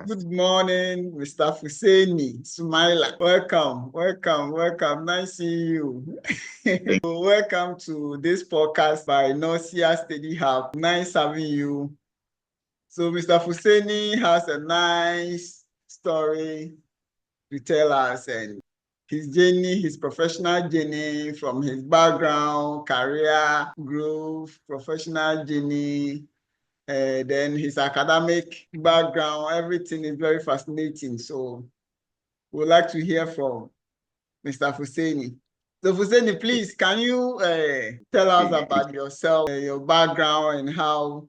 Good morning, Mr. Fuseini Sumaila. Welcome. Nice seeing you. Welcome to this podcast by Knowsia Study Hub. Nice having you. So, Mr. Fuseini has a nice story to tell us, and his journey, his professional journey, from his background, career growth, professional journey. Then his academic background, everything is very fascinating. So we'd like to hear from Mr. Fuseini. So Fuseini, please, can you tell us about yourself, your background, and how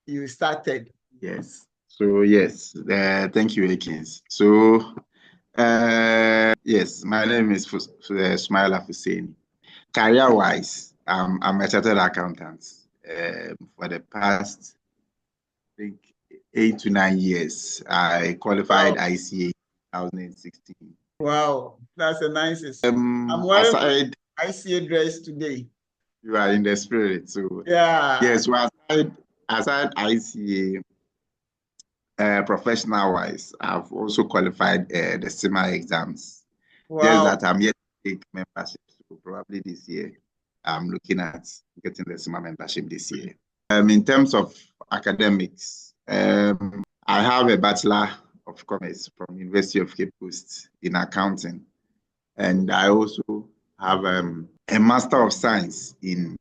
you started? Yes. Thank you, Akins. Yes, my name is Sumaila Fuseini. Career-wise, I'm a chartered accountant. For the past, I think, 8 to 9 years, I qualified ICAG 2016. Wow, that's a nice. I'm wearing ICA dress today. You are in the spirit, so yeah. Yes. Well, aside ICA, professional-wise, I've also qualified the CIMA exams. Wow. Just that I'm yet to take membership, so probably this year I'm looking at getting the CIMA membership this year. In terms of academics, I have a Bachelor of Commerce from University of Cape Coast in accounting, and I also have a Master of Science in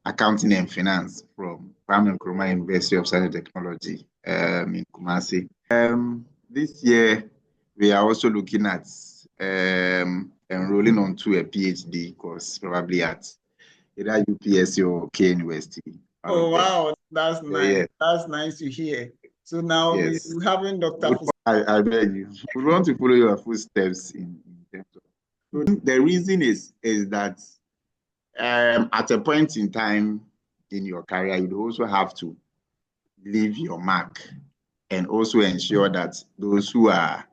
Accounting and Finance from Kwame Nkrumah University of Science and Technology in Kumasi. This year, we are also looking at enrolling onto a PhD course, probably at either UPSC or K University. Oh, wow, that's nice. Yeah. That's nice to hear. So now we're having Dr. I beg you. We want to follow your footsteps in terms of. So the reason is that at a point in time in your career, you also have to leave your mark and also ensure that those who are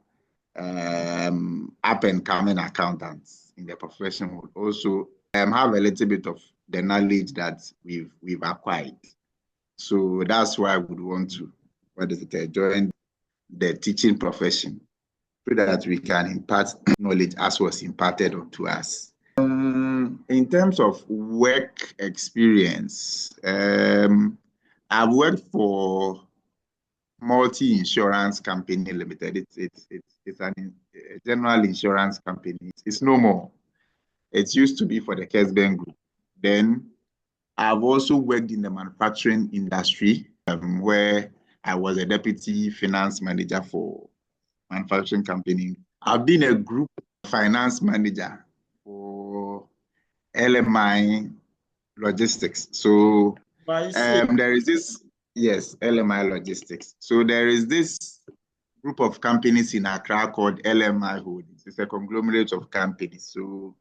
up and coming accountants in the profession would also have a little bit of the knowledge that we've acquired. So that's why I would want to join the teaching profession so that we can impart knowledge as was imparted onto us. In terms of work experience, I've worked for Multi-Insurance Company Limited. It's a general insurance company. It's no more. It used to be for the Kesben Group. Then I've also worked in the manufacturing industry, where I was a deputy finance manager for manufacturing company. I've been a group finance manager for LMI Logistics. So there is this, LMI Logistics. So there is this group of companies in Accra called LMI Holdings. It's a conglomerate of companies. So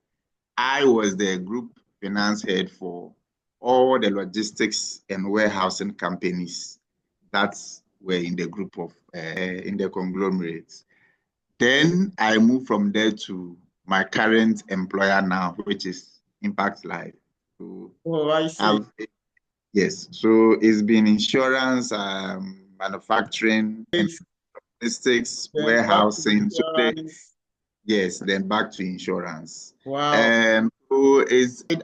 I was the group finance head for all the logistics and warehousing companies that were in the group of, in the conglomerates. Then I moved from there to my current employer now, which is Impact Life. So I see. Yes, so it's been insurance, manufacturing, and logistics, warehousing. Then back to insurance. Wow. So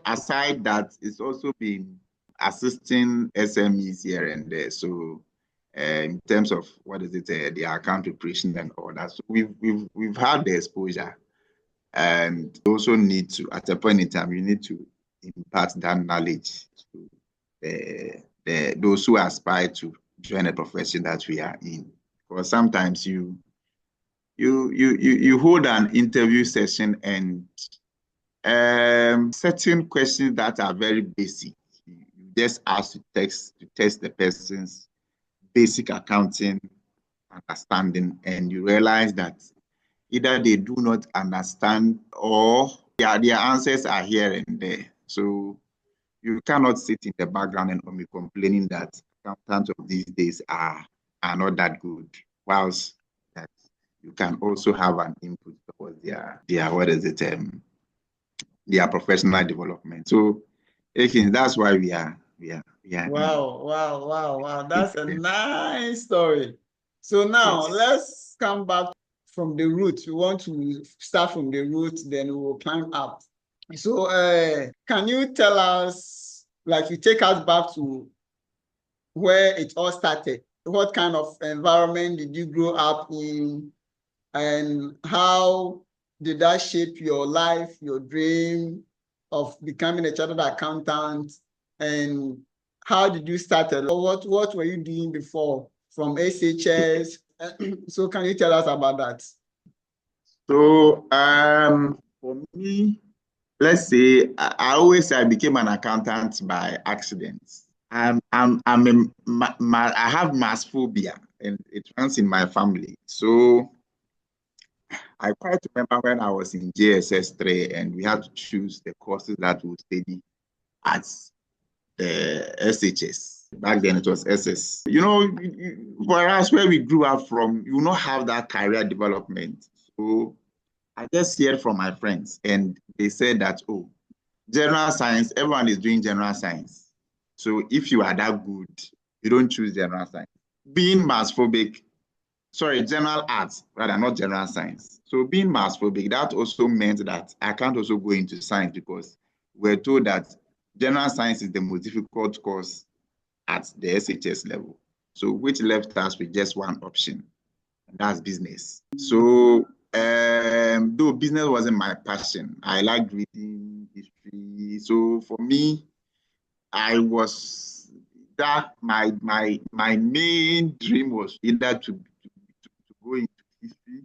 aside that, it's also been assisting SMEs here and there. So in terms of the account preparation and all that. So we've had the exposure, and also need to, at a point in time, you need to impart that knowledge to those who aspire to join a profession that we are in. Because sometimes you hold an interview session and certain questions that are very basic, you just ask to test the person's basic accounting understanding, and you realize that either they do not understand or their answers are here and there. So you cannot sit in the background and be complaining that accountants of these days are not that good, whilst that you can also have an input towards their professional development. So that's why we are. Wow. That's a nice story. So now Yes. let's come back from the root. We want to start from the root, then we will climb up. So can you tell us, like you take us back to where it all started? What kind of environment did you grow up in? And how did that shape your life, your dream of becoming a chartered accountant? And how did you start? What were you doing before from SHS? So can you tell us about that? So for me, let's say I always say I became an accountant by accident. I have mass phobia and it runs in my family. So I quite remember when I was in JSS 3 and we had to choose the courses that we would study at the SHS. Back then it was SS. You know, for us where we grew up from, you not have that career development. So I just heard from my friends and they said that, oh, general science, everyone is doing general science. So if you are that good, you don't choose general science. Being mass phobic, sorry, general arts, rather not general science. So being mass phobic, that also meant that I can't also go into science because we're told that general science is the most difficult course at the SHS level. So which left us with just one option, and that's business. So though business wasn't my passion, I liked reading history. So for me, I was that my main dream was either to go into history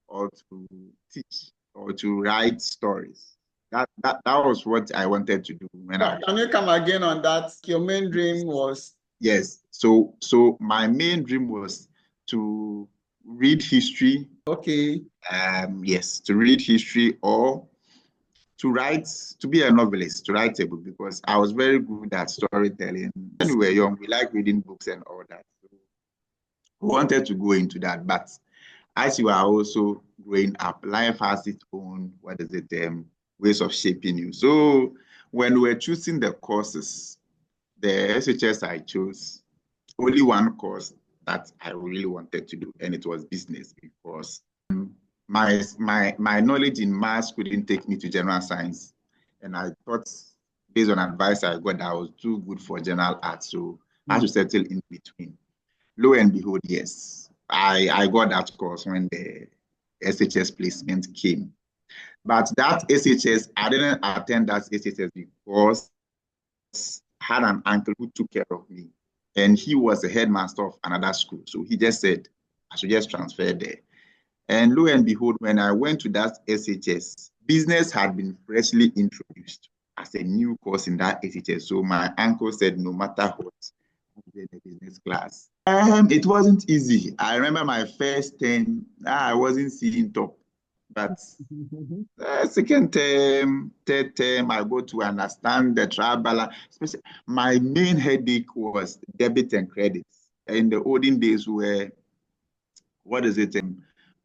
or to teach or to write stories. That was what I wanted to do when I was. Can you come again on that? Your main dream was? Yes. So my main dream was to read history. Okay. Yes, to read history or to write, to be a novelist, to write a book because I was very good at storytelling. When we were young, we liked reading books and all that. So we wanted to go into that, but as you are also growing up, life has its own, ways of shaping you. So when we were choosing the courses, the SHS I chose, only one course that I really wanted to do, and it was business because my knowledge in maths couldn't take me to general science. And I thought, based on advice I got, that I was too good for general arts. So I had to settle in between. Lo and behold, yes, I got that course when the SHS placement came. But that SHS, I didn't attend that SHS because I had an uncle who took care of me. And he was the headmaster of another school. So he just said, I should just transfer there. And lo and behold, when I went to that SHS, business had been freshly introduced as a new course in that SHS. So my uncle said, no matter what, I'm in the business class. It wasn't easy. I remember my first term, I wasn't seeing top. But second term, third term, I go to understand the trial balance. My main headache was debit and credits. In the olden days where,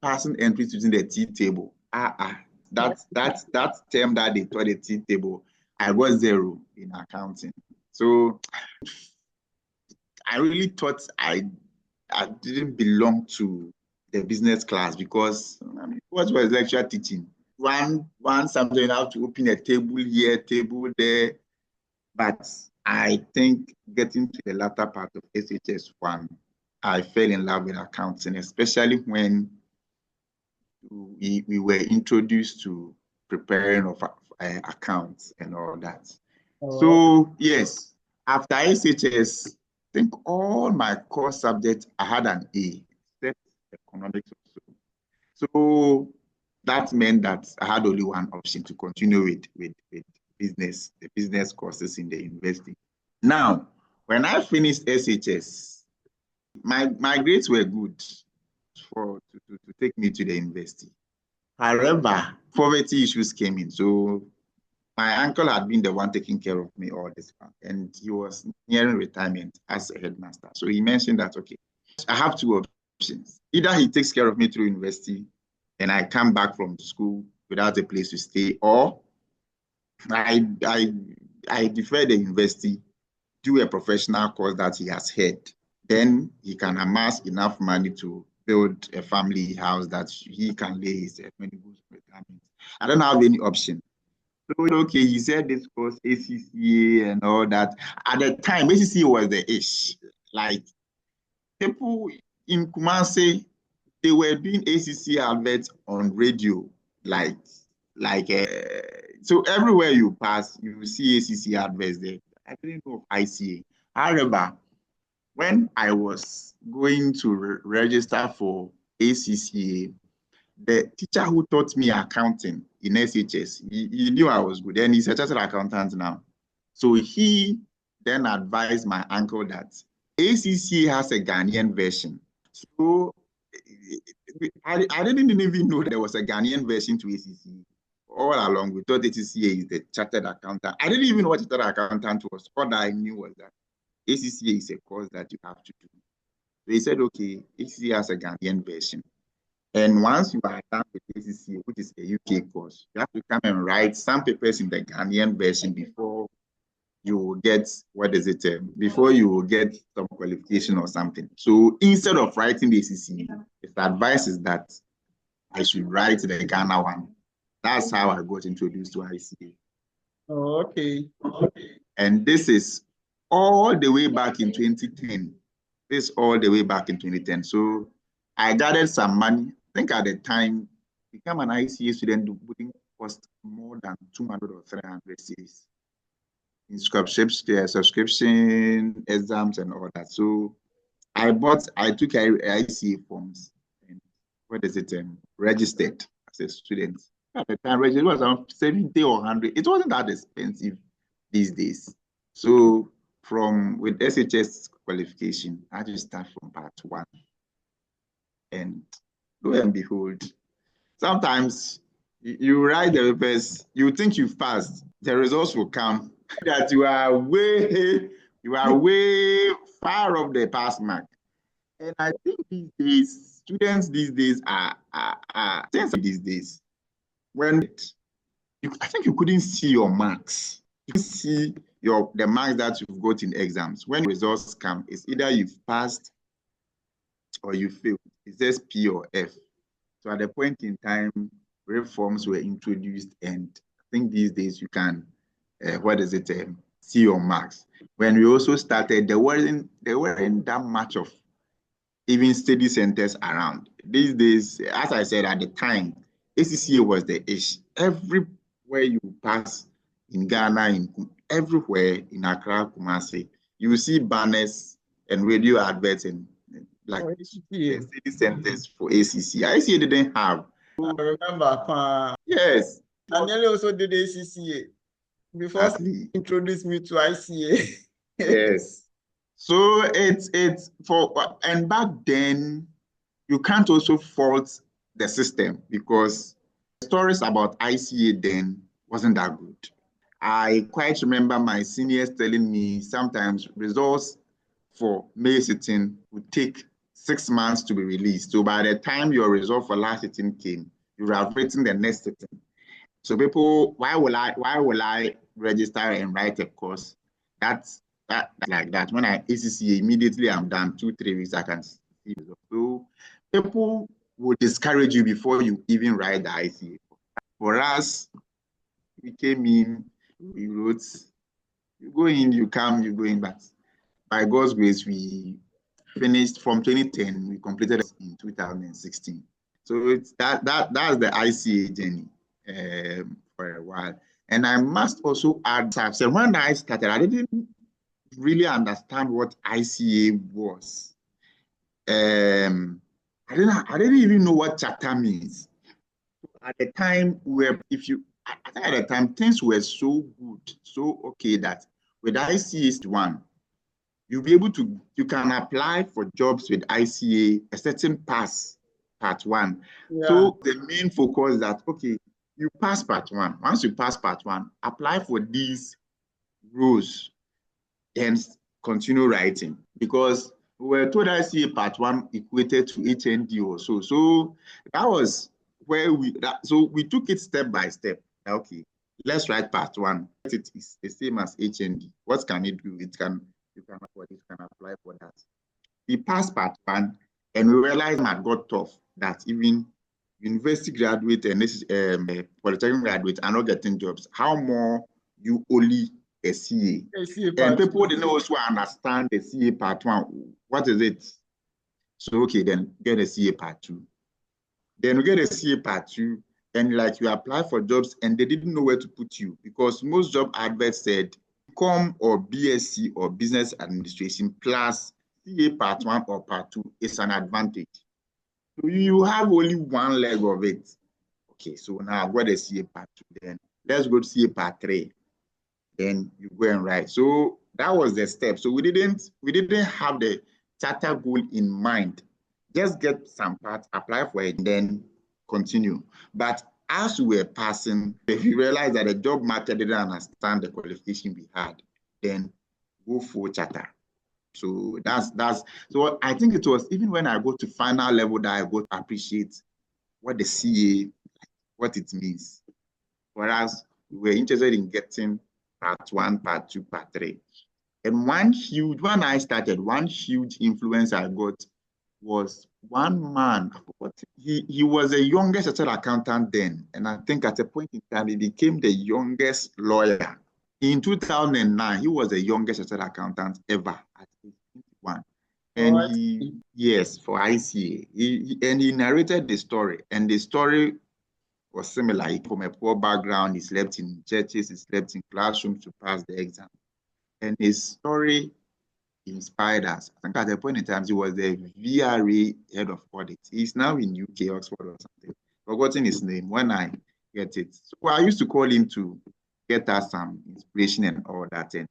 passing entries using the T table. That term that they taught the T table, I got 0 in accounting. So I really thought I didn't belong to the business class because what was lecture teaching? One something you have to open a table here, table there. But I think getting to the latter part of SHS1, I fell in love with accounting, especially when we were introduced to preparing of accounts and all that. So yes, after SHS, I think all my core subjects I had an A, except economics also. So that meant that I had only one option to continue with business, the business courses in the university. Now, when I finished SHS, my grades were good to take me to the university. However, poverty issues came in. So my uncle had been the one taking care of me all this time, and he was nearing retirement as a headmaster. So he mentioned that, okay, I have two options. Either he takes care of me through university and I come back from school without a place to stay, or I defer the university, do a professional course that he has had, then he can amass enough money to build a family house that he can lay his when he goes to retirement. I don't have any option. So, okay, he said this course, ACCA and all that. At the time, ACCA was the ish. Like, people in Kumasi, they were doing ACCA adverts on radio. So everywhere you pass, you see ACCA adverts there. I didn't know of ICA. However, when I was going to register for ACCA, the teacher who taught me accounting in SHS, he knew I was good, and he's a chartered accountant now. So he then advised my uncle that ACCA has a Ghanaian version. So I didn't even know there was a Ghanaian version to ACCA. All along, we thought ACCA is the chartered accountant. I didn't even know what chartered accountant was. All that I knew was that ACCA is a course that you have to do. So he said, okay, ACCA has a Ghanaian version. And once you are done with ACCA, which is a UK course, you have to come and write some papers in the Ghanaian version before you will get, before you will get some qualification or something. So instead of writing the ACCA, his advice is that I should write the Ghana one. That's how I got introduced to ICA. Oh, okay. And this is all the way back in 2010. This all the way back in 2010. So I gathered some money. I think at the time, become an ICA student wouldn't cost more than 200 or 300 cedis in subscription, exams, and all that. So I took ICA forms and registered as a student. At the time, it was around 70 or 100. It wasn't that expensive these days. So with SHS qualification, I just start from part 1. And lo and behold, sometimes you write the papers, you think you've passed, the results will come that you are way far off the pass mark. And I think these days, students these days are these days, when I think you couldn't see your marks. You couldn't see the marks that you've got in exams. When results come, it's either you've passed or you failed. It's just P or F. So at the point in time, reforms were introduced, and I think these days you can, see your marks. When we also started, there weren't that much of even study centers around. These days, as I said at the time, ACCA was the ish. Everywhere you pass in Ghana, everywhere in Accra, Kumasi, you see banners and radio adverts and study centers for ACCA. ICA didn't have. I remember. Yes. Daniel also did ACCA before he introduced me to ICA. Yes. So it's and back then, you can't also fault the system because stories about ICA then wasn't that good. I quite remember my seniors telling me sometimes results for May sitting would take 6 months to be released. So by the time your result for last sitting came, you would have written the next sitting. So people, why will I register and write a course? That's like that. When I ACCA, immediately I'm done. 2-3 weeks, I can see results. So people will discourage you before you even write the ICA. For us, we came in, we wrote, you go in, you come, you go in. But by God's grace, we finished from 2010, we completed it in 2016. So it's that's the ICA journey for a while. And I must also add, so when I started, I didn't really understand what ICA was. I didn't even know what charter means. At the time, I think at the time things were so good, so okay that with ICA 1, you can apply for jobs with ICA, a certain pass, part 1. Yeah. So the main focus is that, okay, you pass part 1. Once you pass part 1, apply for these roles, then continue writing. Because we were told ICA part 1 equated to HND or so. So that was where so we took it step by step. Okay, let's write part 1. It is the same as HND. What can it do? You can apply for that. We passed part one, and we realized it got tough that even university graduate and polytechnic graduate are not getting jobs. How more you only a CA? And people didn't also understand the CA part one. What is it? So okay, then get a CA part two. Then we get a CA part two, and like you apply for jobs and they didn't know where to put you because most job adverts said BCom or BSc or business administration plus CA part one or part two is an advantage. So you have only one leg of it. Okay, so now what is CA part two? Then let's go to CA part three. Then you go and write. So that was the step. So we didn't have the charter goal in mind. Just get some parts, apply for it, and then continue. But as we were passing, if you realize that the job market didn't understand the qualification we had, then go for charter. So that's so I think it was even when I go to final level that I got to appreciate what the CA, what it means. Whereas we were interested in getting part one, part two, part three. And one huge influence I got was one man. He was the youngest chartered accountant then. And I think at a point in time, he became the youngest lawyer. In 2009, he was the youngest chartered accountant ever at 21. And yes, for ICA. And he narrated the story. And the story was similar. From a poor background, he slept in churches, he slept in classrooms to pass the exam. And his story inspired us. I think at a point in time, he was the VRA head of audit. He's now in UK, Oxford or something. Forgotten his name when I get it. So I used to call him to get us some inspiration and all that. And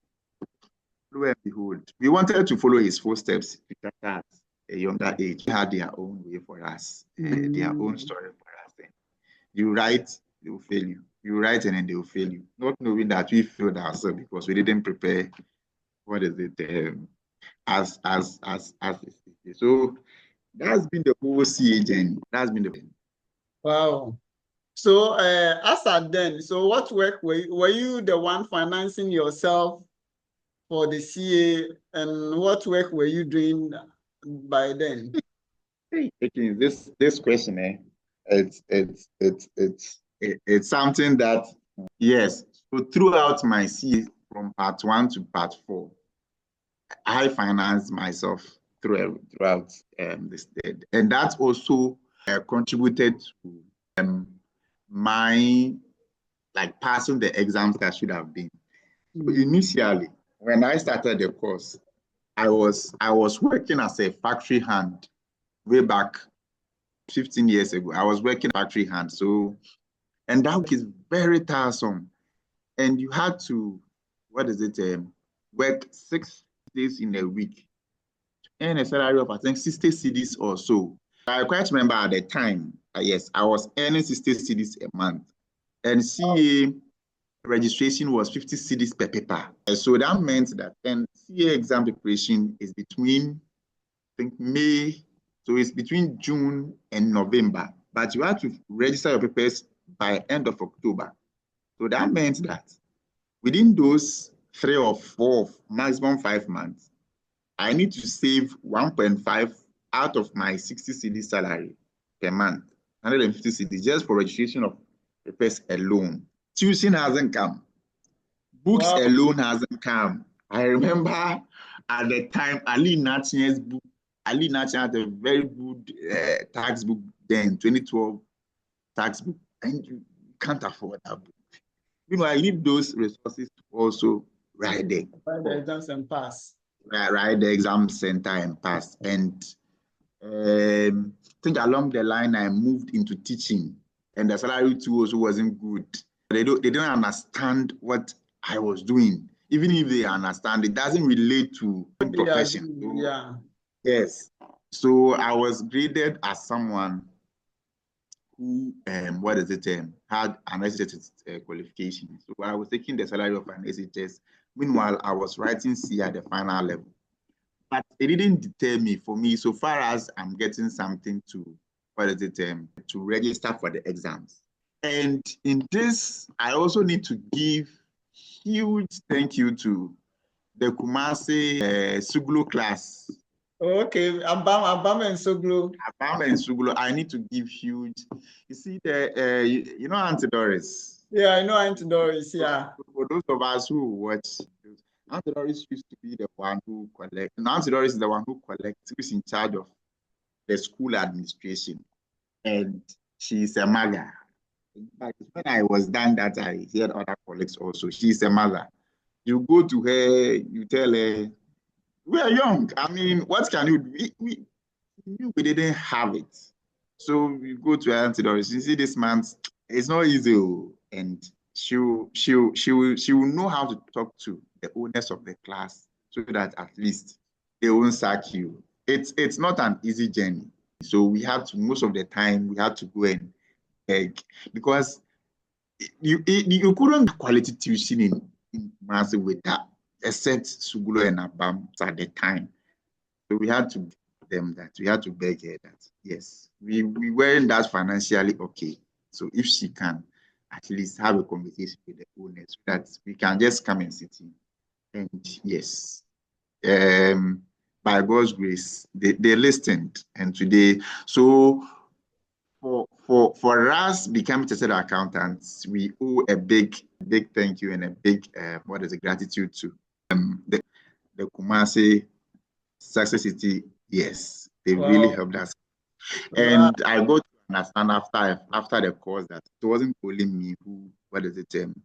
lo and behold, we wanted to follow his footsteps at a younger age. They had their own way for us, their own story for us. And you write, they will fail you. You write and then they will fail you. Not knowing that we failed ourselves because we didn't prepare, what is it, as so that's been the whole CA journey. That's been the Wow. So as at then, so what work were you the one financing yourself for the CA, and what work were you doing by then? This question, it's something that, yes. So throughout my CA from part one to part four, I financed myself throughout this, and that also contributed to my passing the exams that should have been. So initially, when I started the course, I was working as a factory hand way back 15 years ago. I was working factory hand. So, and that work is very tiresome. And you had to, work 6 days in a week and a salary of, I think, 60 cedis or so. I quite remember at the time, yes, I was earning 60 cedis a month. And CA registration was 50 cedis per paper. So that meant that then CA exam preparation is between, I think, May, so it's between June and November. But you have to register your papers by end of October. So that meant that within those 3 or 4, maximum 5 months, I need to save 1.5 out of my 60 cedi salary per month, 150 cedi just for registration of papers alone. Tuition hasn't come. Books alone hasn't come. I remember at the time, Ali Natchen's book, Ali Natchen had a very good tax book then, 2012 tax book, and you can't afford that book. You know, I need those resources to also write the exams and pass. Write the exam center and pass. And I think along the line, I moved into teaching, and the salary too also wasn't good. They didn't understand what I was doing. Even if they understand, it doesn't relate to the profession. Yeah. Yes. So I was graded as someone who, had an SHS qualification. So I was taking the salary of an SHS. Meanwhile, I was writing C at the final level. But it didn't deter me. For me, so far as I'm getting something to, to register for the exams. And in this, I also need to give huge thank you to the Kumasi Suglo class. Okay, Abam and Soglo. Abam and Suglo, I need to give huge. You see, you know Auntie Doris. Yeah, I know Auntie Doris. Yeah. For those of us who watch, Auntie Doris used to be the one who collects. Auntie Doris is the one who collects, who's in charge of the school administration, and she's a mother. In fact, when I was done that, I heard other colleagues also. She's a mother. You go to her, you tell her, we are young. I mean, what can you do? We didn't have it. So we go to Auntie Doris. You see, this month, it's not easy. And she will know how to talk to the owners of the class so that at least they won't sack you. It's not an easy journey. So we have to, most of the time, we have to go and beg because you couldn't quality tuition in Kumasi with that, except Sugulo and Abam at the time. So we had to we had to beg her that yes, we weren't that financially okay. So if she can at least have a conversation with the owners so that we can just come and sit in. And yes, by God's grace, they listened. And today, so for us becoming chartered accountants, we owe a big thank you and a big gratitude to the Kumasi Success City. Yes, they really helped us. And I got to understand after the course that it wasn't only me who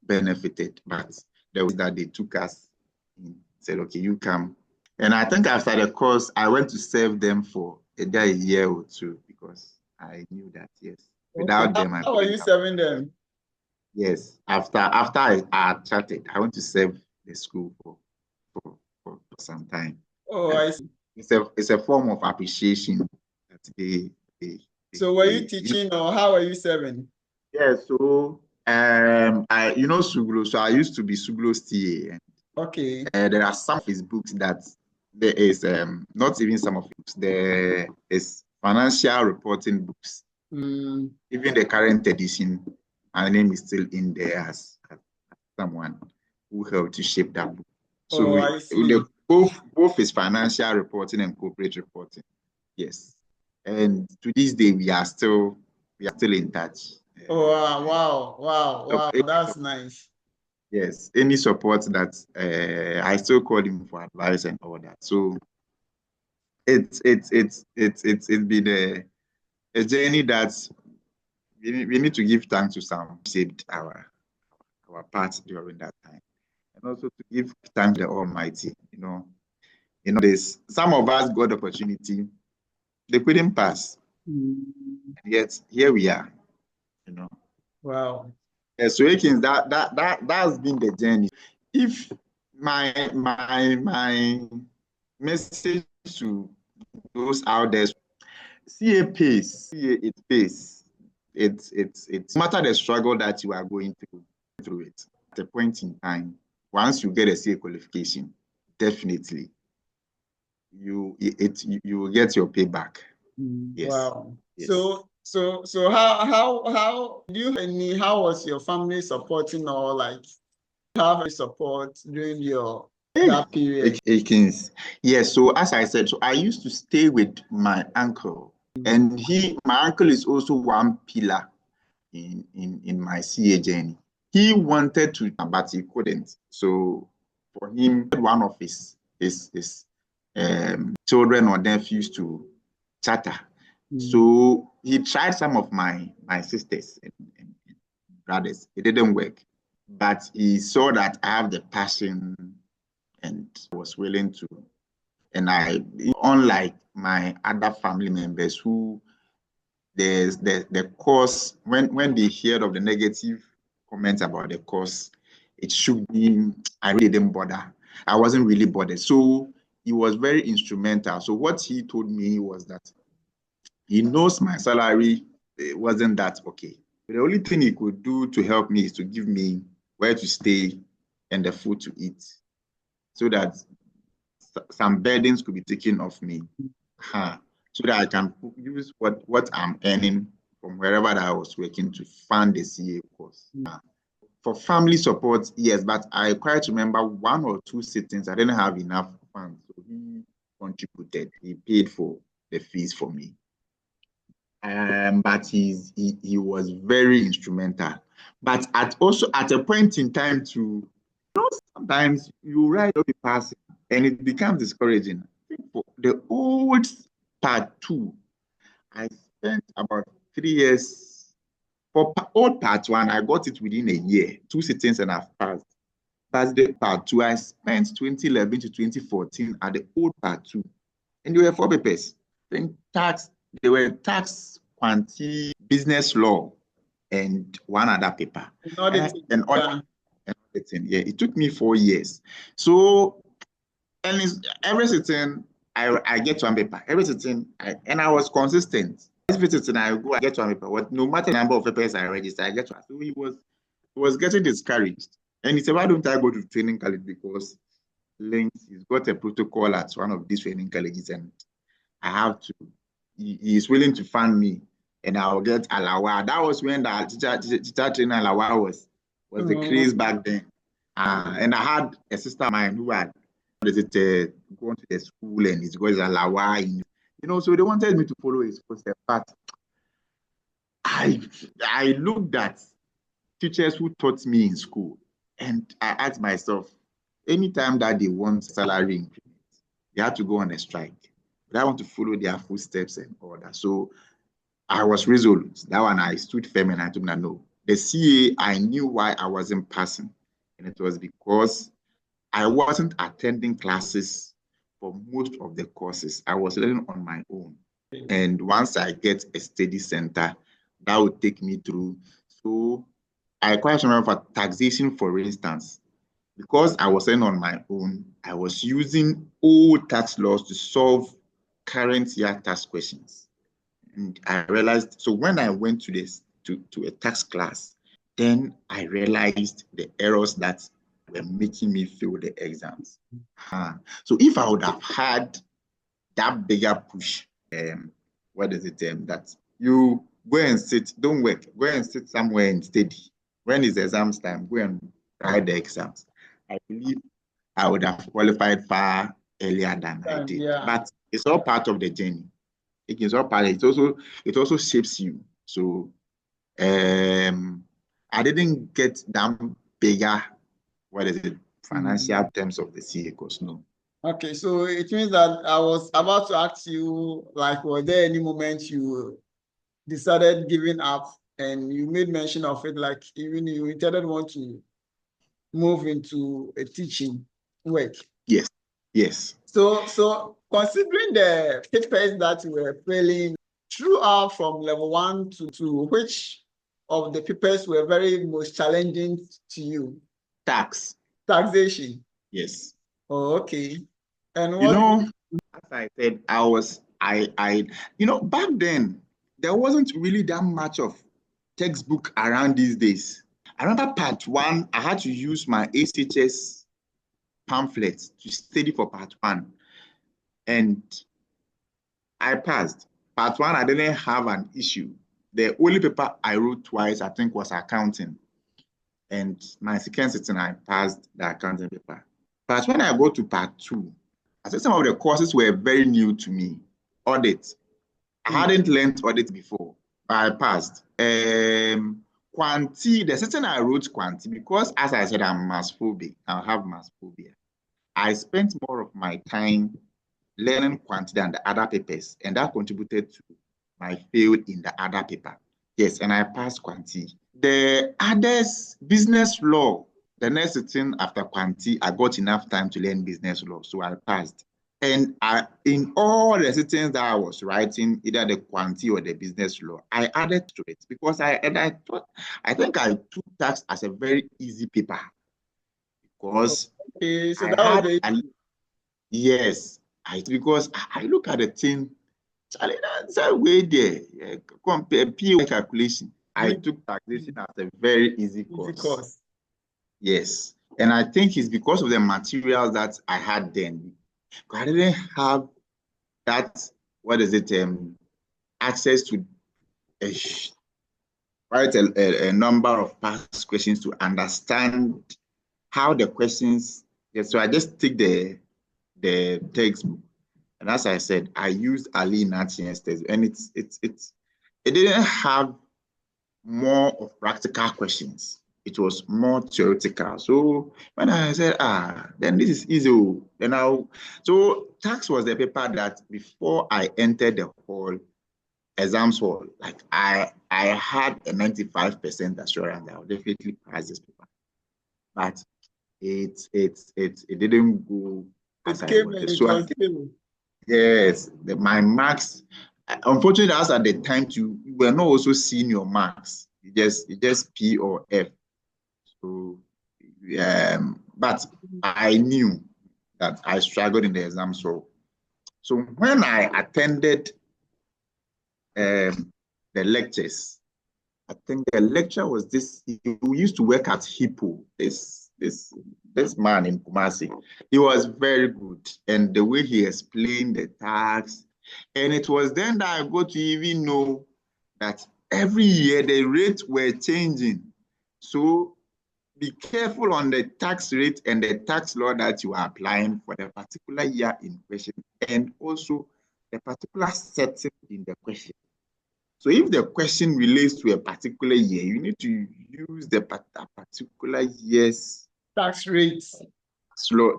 benefited, but there was that they took us and said, okay, you come. And I think after the course, I went to serve them for a year or two because I knew that, yes, without them, I How are you serving them? Yes, after I chatted, I went to serve the school for some time. Oh, I see. It's a form of appreciation that they So were you teaching or how are you serving? Yeah, so I Suglo, so I used to be Suglo's TA. Okay. There are some of his books that there is not even some of his books, there is financial reporting books. Even the current edition, my name is still in there as someone who helped to shape that book. So I see. both is financial reporting and corporate reporting. Yes. And to this day we are still in touch. Oh wow. That's nice. Yes. Any support that I still call him for advice and all that. So it's been a journey that we need to give thanks to some saved our part during that time. And also to give thanks to the Almighty. There's some of us got the opportunity, they couldn't pass. And yet here we are. Wow. So that's been the journey. If my message to those out there, CA pays, it pays. It's no matter the struggle that you are going through it. At a point in time, once you get a CA qualification, definitely you will get your payback. Yes. Wow. Yes. So how do you have any, how was your family supporting or like have any support during that period? Yes, so as I said, so I used to stay with my uncle, and my uncle is also one pillar in my CA journey. He wanted to, but he couldn't. So for him, one of his children or nephews to charter. So he tried some of my sisters and brothers. It didn't work, but he saw that I have the passion and was willing to. And unlike my other family members who there's the course, when they heard of the negative comments about the course, it shook me. I really didn't bother. I wasn't really bothered. So he was very instrumental. So what he told me was that he knows my salary wasn't that okay. The only thing he could do to help me is to give me where to stay and the food to eat so that some burdens could be taken off me. So that I can use what I'm earning from wherever that I was working to fund the CA course. For family support, yes, but I quite remember one or two sittings, I didn't have enough funds. So contributed. He paid for the fees for me. But he was very instrumental. But at a point in time too, sometimes you write up a passing and it becomes discouraging. I think for the old part 2, I spent about 3 years. For old part 1, I got it within a year, 2 sittings and I've passed. But the part 2, I spent 2011 to 2014 at the old part 2. And there were 4 papers. Then there were tax, quantity, business law, and one other paper. And auditing. Yeah, it took me 4 years. So, and every sitting, I get 1 paper. Every sitting, I was consistent. Every sitting, I get 1 paper. No matter the number of papers I register, I get 1. So he was getting discouraged. And he said, why don't I go to training college? Because he's got a protocol at one of these training colleges, and I have to. He is willing to fund me, and I'll get alawa. That was when the teacher training alawa was the craze back then. And I had a sister of mine who had gone to the school and he's got alawa. So they wanted me to follow his footsteps. But I looked at teachers who taught me in school, and I asked myself, anytime that they want salary increment, they have to go on a strike. But I want to follow their footsteps and all that. So I was resolute. That one, I stood firm and I told them, no. The CA, I knew why I wasn't passing. And it was because I wasn't attending classes for most of the courses. I was learning on my own. And once I get a study center, that would take me through. So I quite remember for taxation, for instance, because I was learning on my own, I was using old tax laws to solve current year tax questions. And I realized, so when I went to a tax class, then I realized the errors that were making me fail the exams. So if I would have had that bigger push, that you go and sit, don't work, go and sit somewhere and study. When it's exams time, go and write the exams. I believe I would have qualified far earlier than I did. Yeah. But it's all part of the journey. It's all part. It also shapes you. So I didn't get that bigger, financial terms of the CA course, no. Okay, so it means that I was about to ask you, were there any moment you decided giving up, and you made mention of it, even you intended want to move into a teaching work? Yes. So considering the papers that were failing throughout from level 1 to 2, which of the papers were very most challenging to you? Taxation. Yes. Oh, okay. And what? As I said, back then there wasn't really that much of textbook around these days. I remember part 1, I had to use my HHS pamphlets to study for part 1, and I passed. Part 1, I didn't have an issue. The only paper I wrote twice, I think, was accounting. And my second sitting, I passed the accounting paper. But when I go to part 2, I said some of the courses were very new to me. Audit. I hadn't learned audit before. I passed. Quanti, the sitting I wrote quanti, because as I said, I'm mass phobic. I have mass phobia. I spent more of my time learning quantity than the other papers, and that contributed to my fail in the other paper. Yes, and I passed quantity. The others, business law, the next sitting after quantity, I got enough time to learn business law, so I passed. And in all the sittings that I was writing, either the quantity or the business law, I added to it because I think I took tax as a very easy paper because because I look at the thing, that's a way there. Compare PA calculation. I took taxation as a very easy course. Yes. And I think it's because of the materials that I had then. I didn't have that, access to quite a number of past questions to understand how the questions. So I just take the textbook And as I said, I used Ali Natchen's test, and it didn't have more of practical questions. It was more theoretical. So when I said, then this is easy. So tax was the paper that before I entered the hall, exams hall, like I had a 95% assurance that I would definitely pass this paper. But it didn't go as I wanted. So yes, my marks, unfortunately, as at the time you were not also seeing your marks. You just P or F. So but I knew that I struggled in the exam. So when I attended the lectures, I think the lecture was this. He used to work at Hippo. This man in Kumasi. He was very good, and the way he explained the tax, and it was then that I got to even know that every year the rates were changing. So be careful on the tax rate and the tax law that you are applying for the particular year in question, and also the particular setting in the question. So if the question relates to a particular year, you need to use the particular year's tax rates,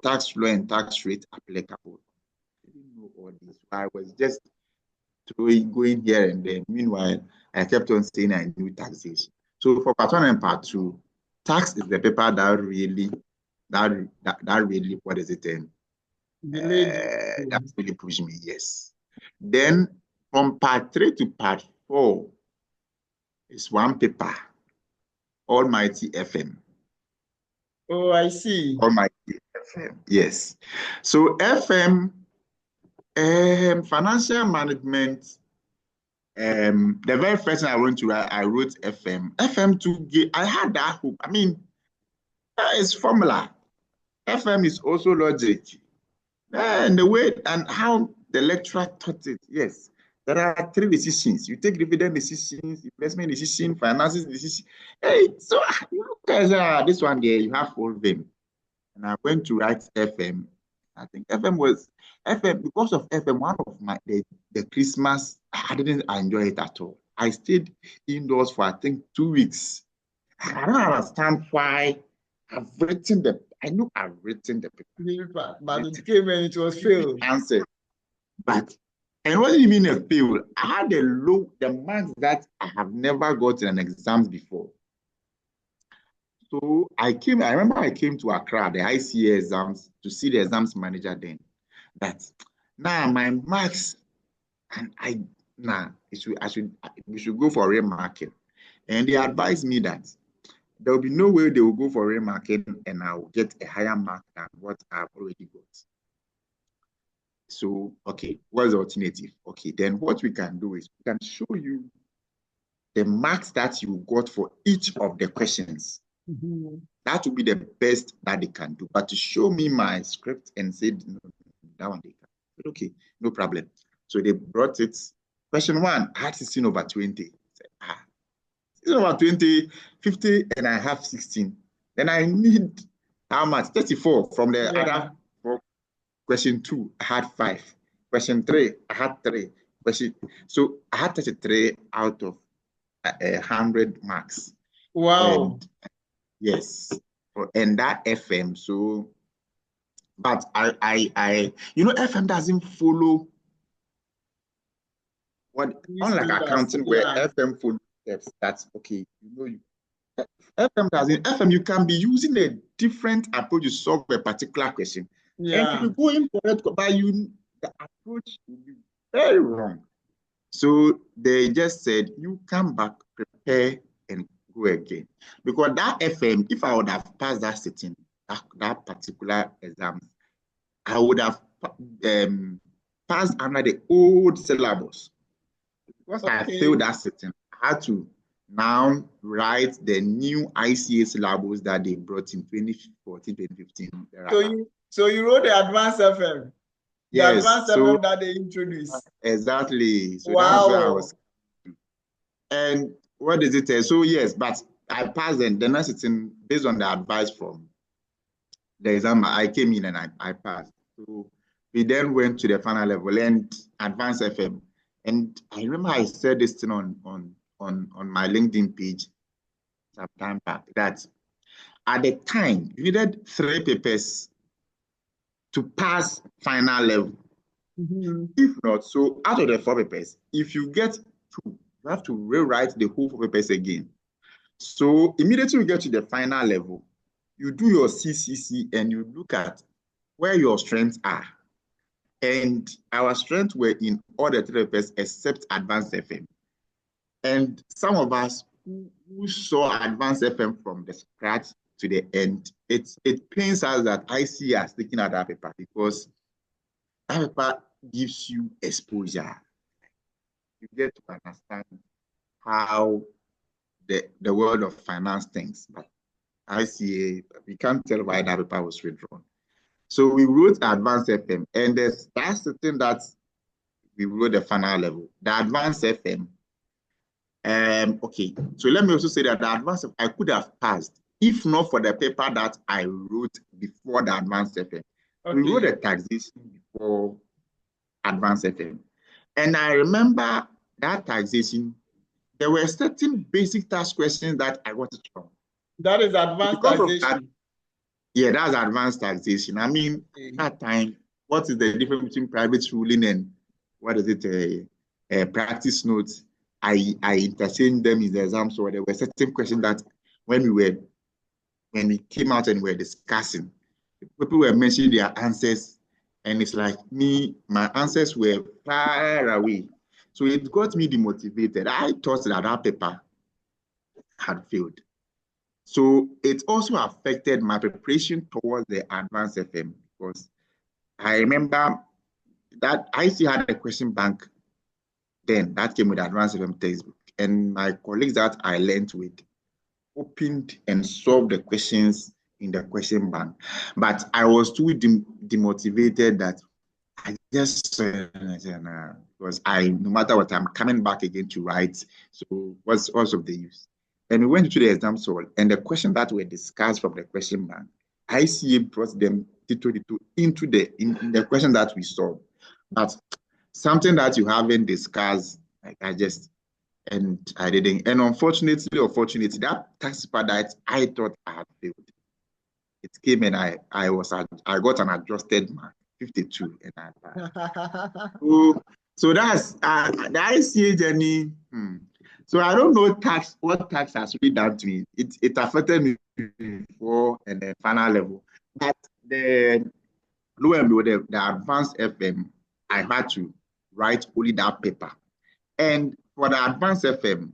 tax law and tax rate applicable. I didn't know all this. I was just going here and there. Meanwhile, I kept on saying I knew taxation. So for part one and part two, tax is the paper that really, what is it? That really pushed me, yes. Then from part 3 to part 4 is one paper, Almighty FM. Oh, I see. Almighty FM, yes. So FM, financial management, the very first thing I went to write, I wrote FM. FM to I had that hope. I mean, it's formula. FM is also logic. And the way and how the lecturer taught it, yes. There are 3 decisions. You take dividend decisions, investment decision, finances decision. Hey, so you look at this one there, you have all them. And I went to write FM. I think FM because of FM, one of the Christmas, I didn't enjoy it at all. I stayed indoors for I think 2 weeks. I don't understand why I know I've written the paper. But it came and it was failed. Answered. But and it wasn't even a fail. I had the marks that I have never got in an exams before. So I remember I came to Accra, the ICA exams, to see the exams manager then. That now my marks, and we should go for remarking. And they advised me that there will be no way they will go for remarking and I will get a higher mark than what I've already got. So, okay, what's the alternative? Okay, then what we can do is we can show you the marks that you got for each of the questions. Mm-hmm. That would be the best that they can do. But to show me my script and said, no, that one they can. I said, okay, no problem. So they brought it. Question 1, I had 16 over 20. I said, 16 over 20, 50, and I have 16. Then I need how much? 34 from the other 4. Question 2, I had 5. Question 3, I had 3. So I had 33 out of 100 marks. Wow. And, yes, and that FM. So, but I FM doesn't follow what unlike accounting where FM follows steps. That's okay. FM doesn't. FM you can be using a different approach to solve a particular question. Yeah. And if you go in for it, but the approach will be very wrong. So they just said, you come back, prepare, and go again. Because that FM, if I would have passed that sitting, that particular exam, I would have passed under the old syllabus. Because I failed that sitting, I had to now write the new ICA syllabus that they brought in 2014, 2015. So you wrote the advanced FM? Yes. The advanced FM that they introduced? Exactly. So wow. That's where I was. And what does it say? So yes, but I passed and then I sitting based on the advice from the exam, I came in and I passed. So we then went to the final level and advanced FM. And I remember I said this thing on my LinkedIn page some time back, that at the time, you needed 3 papers to pass final level. If not, so out of the 4 papers, if you get 2, you have to rewrite the whole 4 papers again. So immediately you get to the final level, you do your CCC and you look at where your strengths are. And our strengths were in all the 3 papers except advanced FM. And some of us who saw advanced FM from the scratch to the end, it pains us that I see us looking at that paper, because that paper gives you exposure. You get to understand how the world of finance thinks. But ICA, we can't tell why that paper was withdrawn. So we wrote advanced FM, and that's the thing that we wrote the final level. The advanced FM. Okay, so let me also say that the advanced FM, I could have passed if not for the paper that I wrote before the advanced FM. Okay. We wrote a taxation before advanced FM. And I remember that taxation, there were certain basic tax questions that I wanted to know. That is advanced taxation. Yeah, that's advanced taxation. I mean, that time, what is the difference between private ruling and what is it, a practice notes? I interchanged them in the exam, so there were certain questions that when we came out and we were discussing, people were mentioning their answers, and it's like my answers were far away. So it got me demotivated. I thought that paper had failed. So it also affected my preparation towards the advanced FM, because I remember that I still had a question bank then that came with advanced FM textbook, and my colleagues that I learned with opened and solved the questions in the question bank. But I was too demotivated that I just said, because no matter what, I'm coming back again to write. So what's of the use? And we went to the exam hall, and the questions that were discussed from the question bank, ICA brought them into the question that we solved. But something that you haven't discussed, I didn't. And unfortunately or fortunately, that tax paper that I thought I had failed, it came and I got an adjusted mark, 52, and I passed. So that's the ICA journey. So I don't know what tax has really done to me. It affected me before and the final level. But the advanced FM, I had to write only that paper. And for the advanced FM,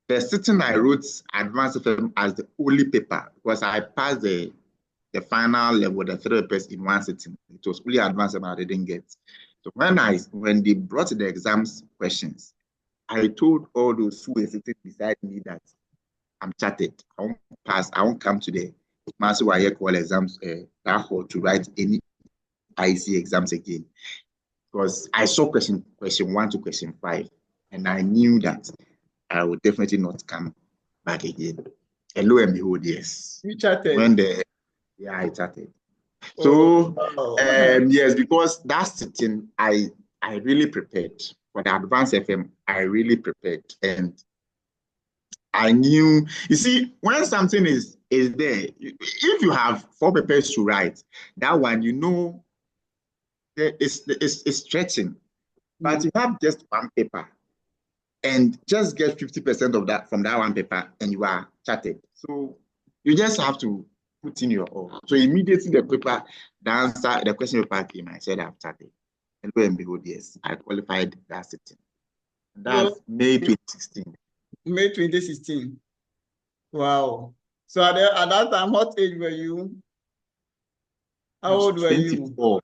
the sitting I wrote advanced FM as the only paper, because I passed the final level, the 3 papers in one sitting. It was only advanced FM I didn't get. So when they brought the exams questions, I told all those who were sitting beside me that I'm chartered. I won't pass. I won't come to the Master Call exams that hall to write any IC exams again, because I saw question 1 to question 5, and I knew that I would definitely not come back again. And lo and behold, yes. You chatted? I chatted. So, yes, because that's the thing, I really prepared. For the advanced FM, I really prepared. And I knew, you see, when something is there, if you have 4 papers to write, that one, it's stretching. But you have just 1 paper and just get 50% of that from that 1 paper, and you are chatted. So you just have to put in your all. So immediately the question paper came, I said I've chatted. And lo and behold, yes, I qualified that sitting. That's May 2016. May 2016. Wow. So at that time, what age were you? How old were you? 24.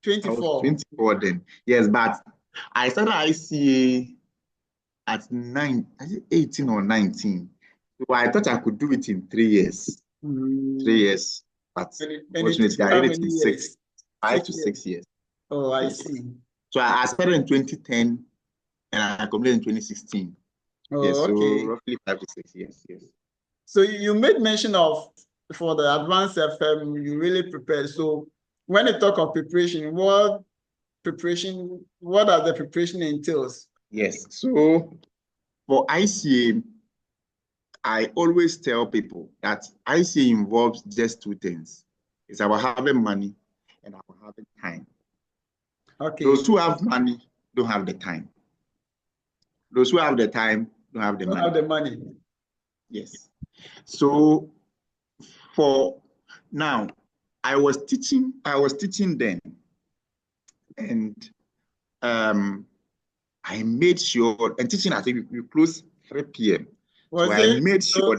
I was 24 then. Yes, but I started ICA at 18 or 19. So I thought I could do it in 3 years. 3 years. But unfortunately, I did it in 5 to 6 years. Oh, I see. So I started in 2010 and I completed in 2016. Oh, yes, okay. So roughly 5 to 6 years, yes. So you made mention of, for the advanced FM, you really prepared. So when you talk of preparation, what preparation, what does the preparation entails? Yes. So for ICA, I always tell people that ICA involves just two things. It's about having money and about having time. Okay. Those who have money don't have the time. Those who have the time don't have the money. Have the money. Yes. So for now, I was teaching then, and I made sure, and teaching, I think we close 3 p.m. So I made sure.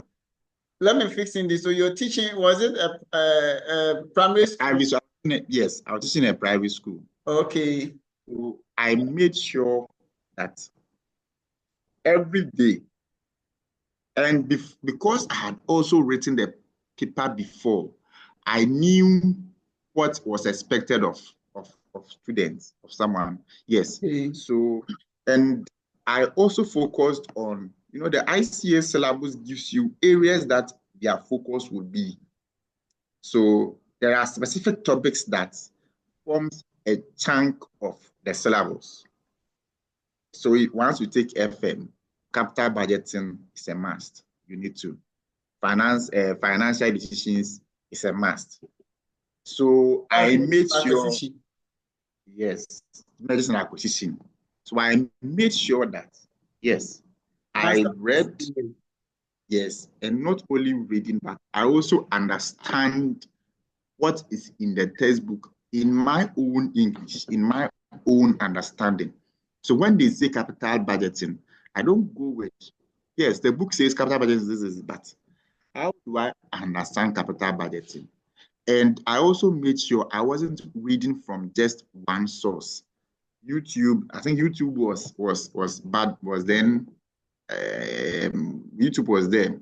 Let me fix in this. So you're teaching, was it a primary school? Yes, I was teaching in a private school. Okay. So I made sure that every day, and because I had also written the paper before, I knew what was expected of students, of someone. Yes. Okay. So, and I also focused on, the ICA syllabus gives you areas that their focus would be. So there are specific topics that forms a chunk of the syllabus. So once you take FM, capital budgeting is a must. You need to. Financial decisions is a must. So I made sure, yes, medicine acquisition. So I made sure that, yes, I read, yes, and not only reading, but I also understand what is in the textbook in my own English, in my own understanding. So when they say capital budgeting, I don't go with, yes, the book says capital budgeting is, but how do I understand capital budgeting? And I also made sure I wasn't reading from just one source. YouTube, I think YouTube was then, YouTube was there.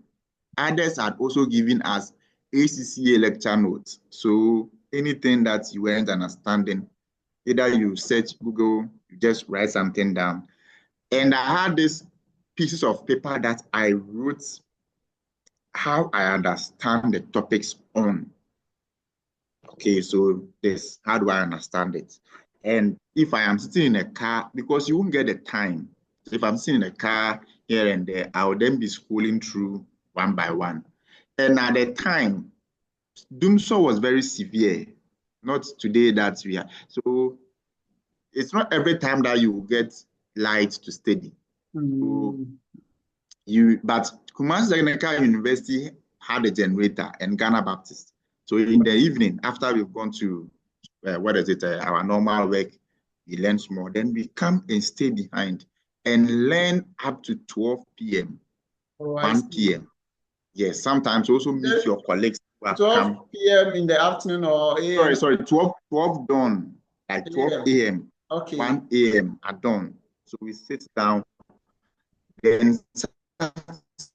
Others had also given us ACCA lecture notes. So anything that you weren't understanding, either you search Google, you just write something down. And I had these pieces of paper that I wrote how I understand the topics on. Okay, so this, how do I understand it? And if I am sitting in a car, because you won't get the time. So if I'm sitting in a car here and there, I will then be scrolling through one by one. And at the time, Doomsaw was very severe, not today that we are. So it's not every time that you get light to study. So but Kumasi Technical University had a generator and Ghana Baptist. So in the evening, after we've gone to, our normal work, we learn more. Then we come and stay behind and learn up to 12 p.m., 1 p.m. Yes, sometimes also meet your colleagues. 12 p.m. in the afternoon or a.m.? Sorry, 12 dawn, like 12 a.m., okay. 1 a.m. at dawn. So we sit down. Then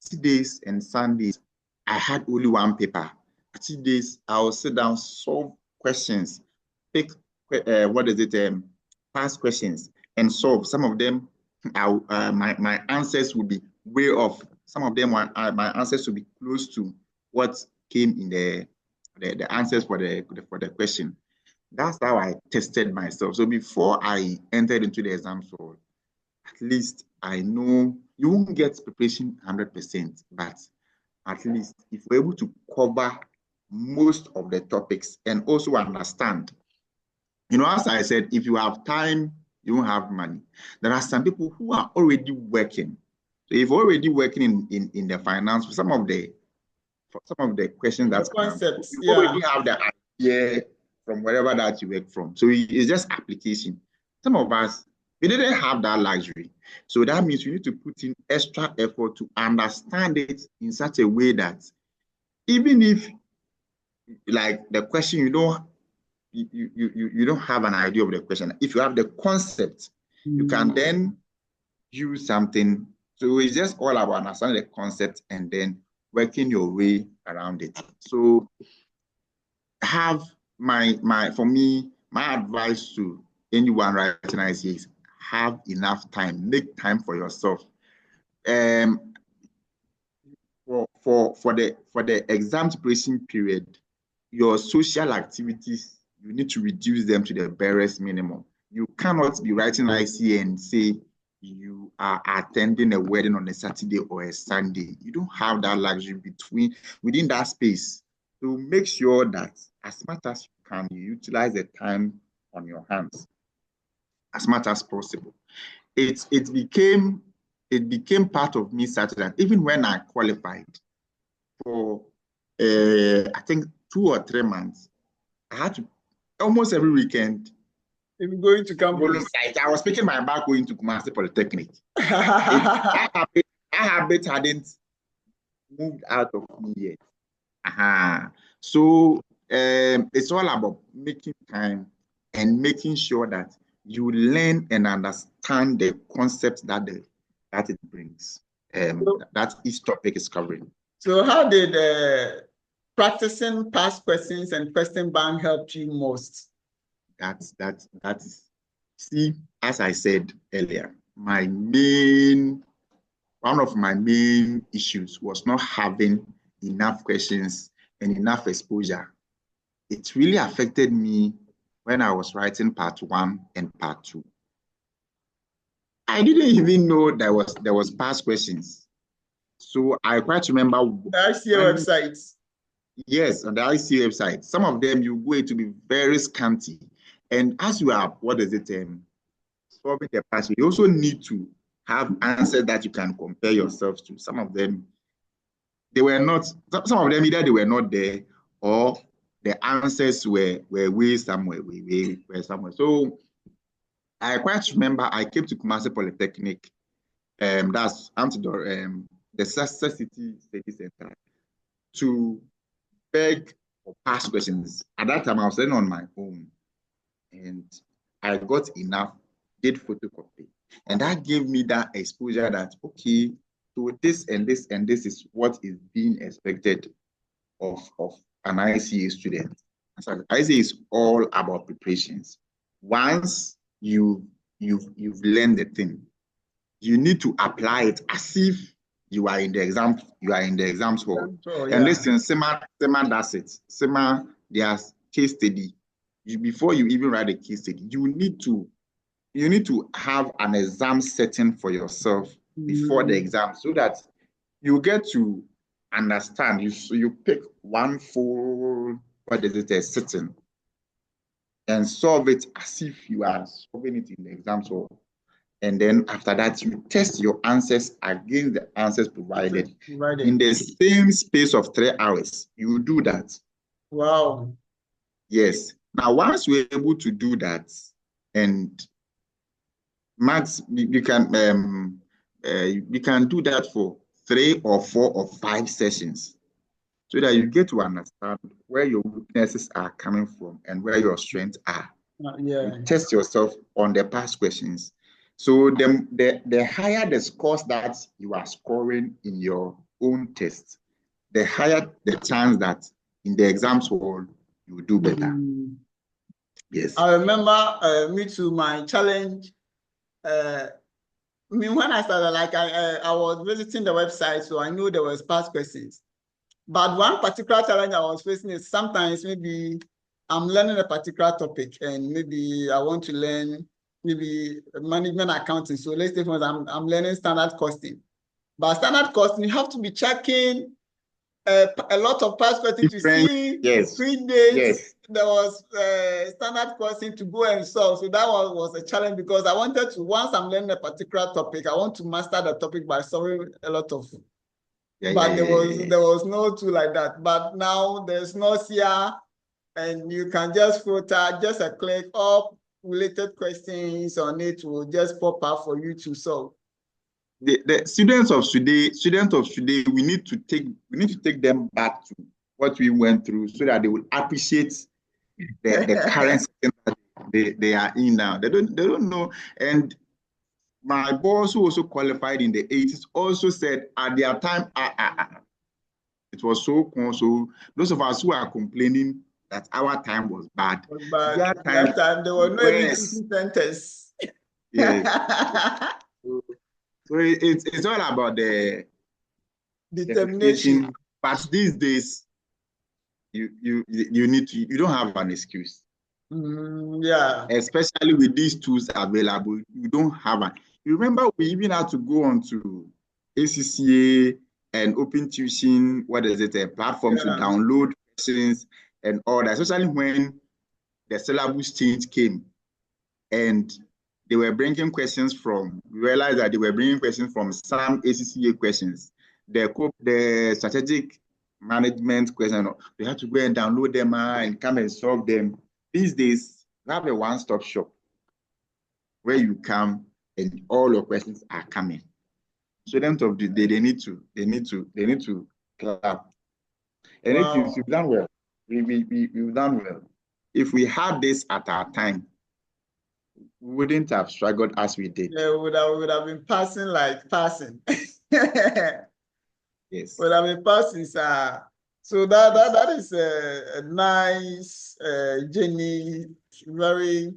Saturdays and Sundays, I had only one paper. Saturdays, I'll sit down, solve questions, pick, past questions, and solve. Some of them, my answers will be way off. Some of them, my answers will be close to what came in the answers for the question. That's how I tested myself. So before I entered into the exam hall, at least I know you won't get preparation 100%, but at least if we're able to cover most of the topics and also understand, as I said, if you have time, you won't have money. There are some people who are already working. So if you're already working in the finance, some of the questions that concepts, you already have the idea from wherever that you work from. So it's just application. Some of us, we didn't have that luxury. So that means you need to put in extra effort to understand it in such a way that even if, like, the question, you don't have an idea of the question, if you have the concept, you can then use something. So it's just all about understanding the concept and then working your way around it. So have for me, my advice to anyone writing ICA is have enough time, make time for yourself. For the exam preparation period, your social activities, you need to reduce them to the barest minimum. You cannot be writing IC and say you are attending a wedding on a Saturday or a Sunday. You don't have that luxury within that space. So make sure that as much as you can, you utilize the time on your hands as much as possible. It became part of me such that even when I qualified for I think 2 or 3 months, I had to almost every weekend. If you're going to campus, I was picking my bag going to Kumasi Polytechnic. That habit hadn't moved out of me yet. So it's all about making time and making sure that you learn and understand the concepts that it brings, that each topic is covering. So how did practicing past questions and question bank help you most? That is, see, as I said earlier, one of my main issues was not having enough questions and enough exposure. It really affected me when I was writing part 1 and part 2. I didn't even know there was past questions. So I quite remember the ICA websites. Yes, on the ICA website. Some of them you go to be very scanty. And as you are, solving the past, you also need to have answers that you can compare yourself to. Some of them, they were not, some of them either they were not there or the answers were way somewhere. So I quite remember I came to Kumasi Polytechnic, that's the Success City Study Center, to beg for past questions. At that time, I was learning on my own, and I got enough, did photocopy, and that gave me that exposure that, okay, so this and this and this is what is being expected of an ICA student. So ICA is all about preparations. Once you've learned the thing, you need to apply it as if you are in the exam hall. Oh, yeah. And listen, SEMA does it. SEMA, there's case study. Before you even write a case study, you need to have an exam setting for yourself before the exam, so that you get to understand. You pick one full sitting and solve it as if you are solving it in the exam hall. And then after that, you test your answers against the answers provided in the same space of 3 hours. You do that. Wow. Yes. Now, once we're able to do that, and max, you can do that for 3 or 4 or 5 sessions, so that you get to understand where your weaknesses are coming from and where your strengths are. Yeah. You test yourself on the past questions. So the higher the scores that you are scoring in your own test, the higher the chance that in the exams hall you will do better. Yes. I remember me too, my challenge. When I started, like I was visiting the website, so I knew there was past questions. But one particular challenge I was facing is sometimes maybe I'm learning a particular topic and maybe I want to learn maybe management accounting. So let's say for example, I'm learning standard costing. But standard costing, you have to be checking a lot of past questions to see which days there was standard costing to go and solve. So that was a challenge, because I wanted to, once I'm learning a particular topic, I want to master the topic by solving a lot of. There was no tool like that. But now there's Knowsia, and you can just filter, just a click, all related questions on it will just pop up for you to solve. The students of today, we need to take them back to what we went through, so that they will appreciate the current system that they are in now. They don't know. And my boss, who also qualified in the 80s, also said at their time, it was so cool. So those of us who are complaining that our time was bad, their time there were no education centers. Yes. So it's all about the determination. But these days, you don't have an excuse. Yeah. Especially with these tools available, you don't have a. You remember we even had to go on to ACCA and Open Tuition, what is it, a platform to Yeah. download questions and all that, especially when the syllabus change came and they were bringing questions from, we realized that they were bringing questions from some ACCA questions. The strategic management question, they had to go and download them and come and solve them. These days, we have a one-stop shop where you come and all your questions are coming. So them of the day, they need to clap. And it is, Wow. we've done well. We've done well. If we had this at our time, we wouldn't have struggled as we did. Yeah, would have been passing like passing. Yes. Would have been passing, sir. So that is a nice journey, very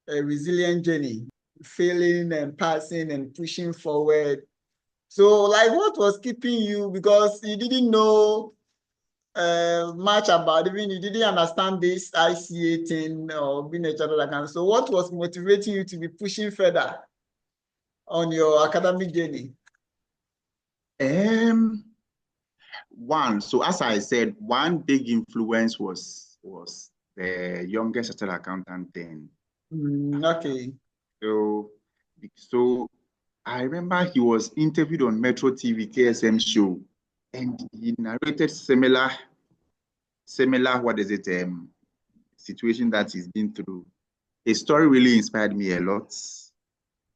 resilient journey, failing and passing and pushing forward. So, like, what was keeping you? Because you didn't know much about, even you didn't understand this ICA thing or being a chartered accountant. So, what was motivating you to be pushing further on your academic journey? One, so as I said, one big influence was the youngest chartered accountant then. Okay. So I remember he was interviewed on Metro TV KSM show, and he narrated similar what is it situation that he's been through. His story really inspired me a lot.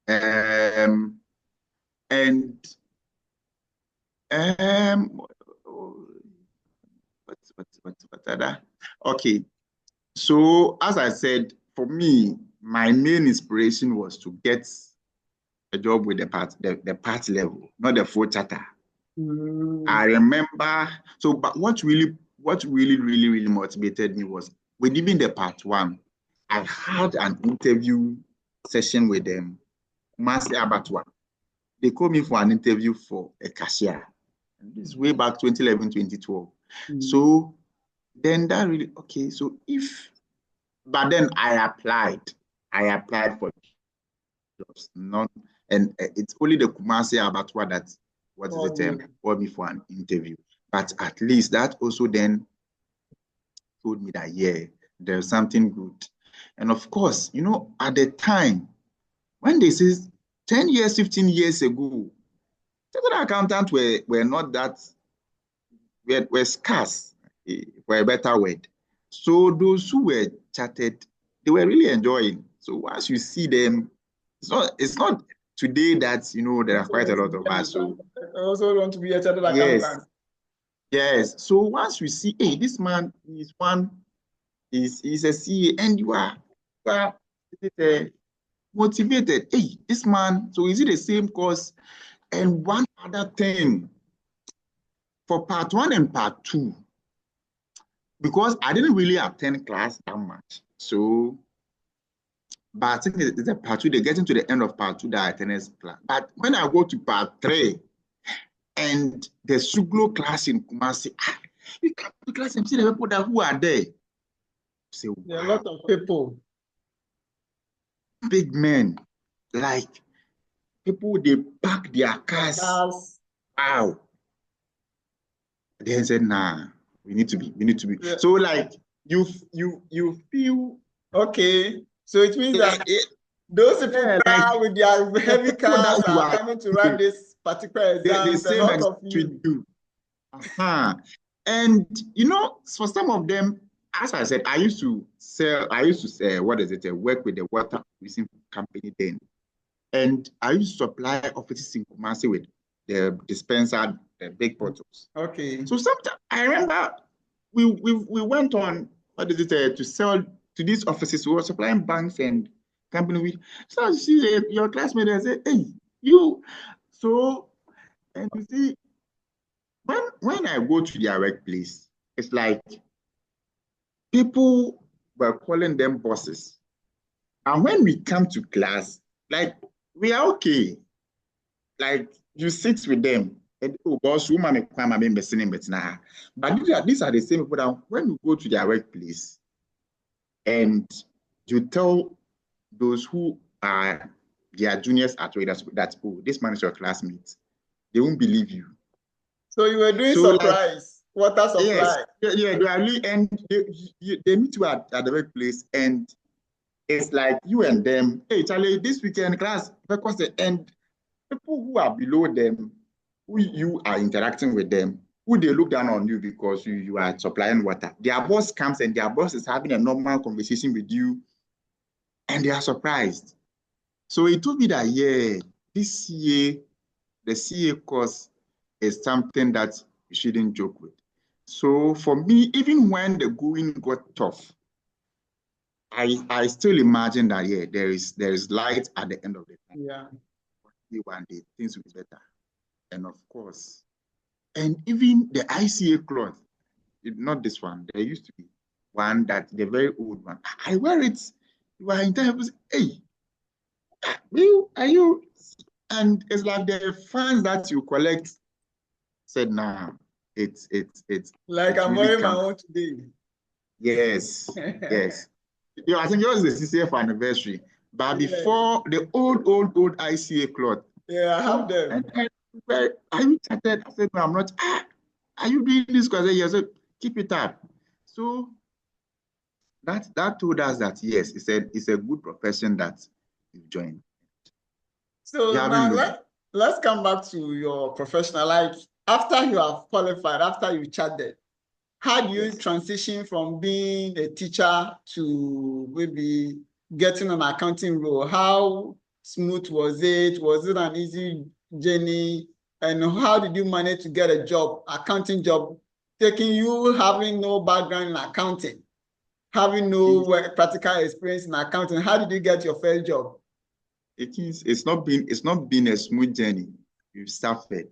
And what other? Okay. So as I said, for me, my main inspiration was to get a job with the part level, not the full charter. I remember, but what really motivated me was when even the part one, I had an interview session with them, Master Abattoir. They called me for an interview for a cashier. And this is way back 2011, 2012. So then that really, okay, so but then I applied for jobs, and it's only the Kumasi Abattoir that called me for an interview. But at least that also then told me that, yeah, there's something good. And of course, at the time, when they say 10 years, 15 years ago, chartered accountants were not that, were scarce, for a better word. So those who were chartered, they were really enjoying. So once you see them, it's not today that, there are quite a lot of us. So I also want to be a chartered yes, accountant. yes. So once you see, hey, this man is a CA, and you are motivated. Hey, this man, so is it the same course? And one other thing, for part one and part two, because I didn't really attend class that much. So, but I think it's a part two, they're getting to the end of part two that I attended class. But when I go to part three and the Suglo class in Kumasi, you come to class and see the people who are there. Say, wow. There are a lot of people. Big men, like people, they park their cars. Wow. Then said, nah, we need to be. Yeah. So like you feel okay. So it means that those people with their heavy cars are coming to write this particular exam. The same lot of you. And for some of them, as I said, I used to work with the water producing company then. And I used to supply offices in Kumasi with the dispenser, the big bottles. Okay. So sometimes I remember we went on to sell to these offices. We were supplying banks and company. So you see your classmate and say, hey, you. So and you see, when I go to their workplace, it's like people were calling them bosses. And when we come to class, like we are okay. Like you sit with them. And, oh, boss, woman, but these are the same people that when you go to their workplace, and you tell those who are their juniors at Raiders that, oh, this man is your classmate, they won't believe you. So you were doing So surprise, water yes, supply. yeah, they are really, and they meet you at the workplace, and it's like you and them, hey, Charlie, this weekend class, because and people who are below them, who you are interacting with them, who they look down on you because you are supplying water. Their boss comes and their boss is having a normal conversation with you, and they are surprised. So he told me that, yeah, this year, the CA course is something that you shouldn't joke with. So for me, even when the going got tough, I still imagine that, yeah, there is light at the end of the tunnel. Yeah. One day things will be better. And of course, and even the ICA cloth, not this one, there used to be one that the very old one. I wear it. You are in time, hey, are you? And it's like the fans that you collect said, nah, it's Like I'm really wearing my come. own today. Yes, yes. You know, I think yours is the 60th anniversary. But Yes. before the old ICA cloth. Yeah, I have them. And where are you chatted? I said, no, I'm not. Are you doing this? Because yes, so keep it up. So that told us that yes, it's a good profession that you joined. You So haven't now looked. let's come back to your professional. Like after you have qualified, after you chatted, how do you Yes. transition from being a teacher to maybe getting an accounting role? How smooth was it? Was it an easy journey? And how did you manage to get a job, accounting job, taking you having no background in accounting, having no practical experience in accounting? How did you get your first job? It's not been a smooth journey. We've suffered.